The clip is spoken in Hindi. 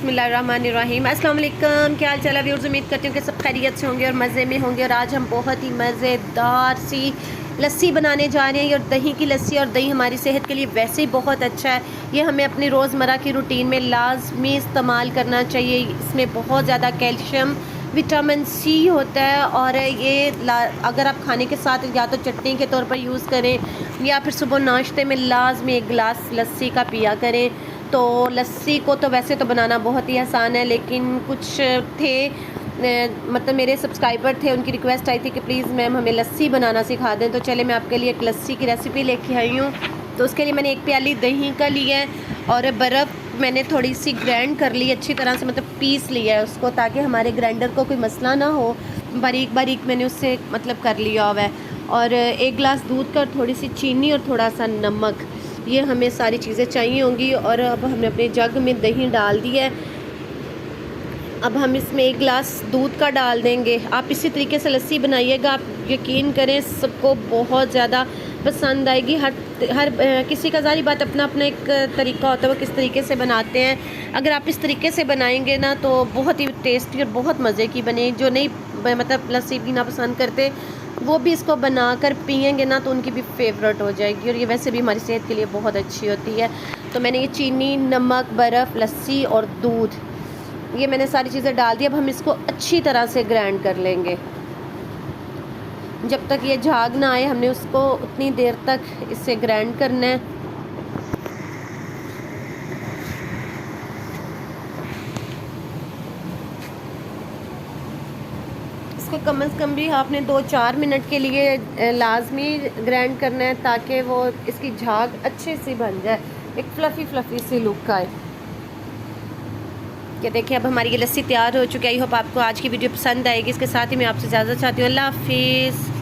बिस्मिल्लाहिर्रहमानिर्रहीम। अस्सलाम वालेकुम, क्या हाल चाल है व्यूअर्स। उम्मीद करती हूँ कि सब खैरियत से होंगे और मज़े में होंगे। और आज हम बहुत ही मज़ेदार सी लस्सी बनाने जा रहे हैं। और दही की लस्सी, और दही हमारी सेहत के लिए वैसे ही बहुत अच्छा है। ये हमें अपनी रोज़मर्रा की रूटीन में लाजमी इस्तेमाल करना चाहिए। इसमें बहुत ज़्यादा कैल्शियम, विटामिन सी होता है। और ये अगर आप खाने के साथ या तो चटनी के तौर पर यूज़ करें या फिर सुबह नाश्ते में लाजमी एक गिलास लस्सी का पिया करें। तो लस्सी को तो वैसे तो बनाना बहुत ही आसान है, लेकिन कुछ थे मतलब मेरे सब्सक्राइबर थे, उनकी रिक्वेस्ट आई थी कि प्लीज़ मैम हमें लस्सी बनाना सिखा दें। तो चले मैं आपके लिए एक लस्सी की रेसिपी लेके आई हूँ। तो उसके लिए मैंने एक प्याली दही का लिया है और बर्फ़ मैंने थोड़ी सी ग्राइंड कर ली अच्छी तरह से, मतलब पीस लिया है उसको, ताकि हमारे ग्राइंडर को कोई मसला ना हो। बारीक बारीक मैंने उससे मतलब कर लिया हुआ है। और एक गिलास दूध का, थोड़ी सी चीनी और थोड़ा सा नमक, ये हमें सारी चीज़ें चाहिए होंगी। और अब हमने अपने जग में दही डाल दी है। अब हम इसमें एक गिलास दूध का डाल देंगे। आप इसी तरीके से लस्सी बनाइएगा, आप यकीन करें सबको बहुत ज़्यादा पसंद आएगी। हर किसी का ज़ाहिर बात अपना अपना एक तरीका होता है, वो किस तरीके से बनाते हैं। अगर आप इस तरीके से बनाएंगे ना तो बहुत ही टेस्टी और बहुत मज़े की बने। जो नहीं मतलब लस्सी पीना पसंद करते, वो भी इसको बनाकर पियेंगे ना तो उनकी भी फेवरेट हो जाएगी। और ये वैसे भी हमारी सेहत के लिए बहुत अच्छी होती है। तो मैंने ये चीनी, नमक, बर्फ़, लस्सी और दूध, ये मैंने सारी चीज़ें डाल दी। अब हम इसको अच्छी तरह से ग्राइंड कर लेंगे। जब तक ये झाग ना आए हमने उसको उतनी देर तक इसे ग्राइंड करना है। इसको कम से कम भी आपने 2-4 मिनट के लिए लाजमी ग्राइंड करना है, ताकि वो इसकी झाग अच्छे से बन जाए, एक फ्लफ़ी सी लुक आए। ये देखिए अब हमारी ये लस्सी तैयार हो चुकी है। आई होप आपको आज की वीडियो पसंद आएगी। इसके साथ ही मैं आपसे इजाज़त चाहती हूँ। अल्लाह हाफिज़।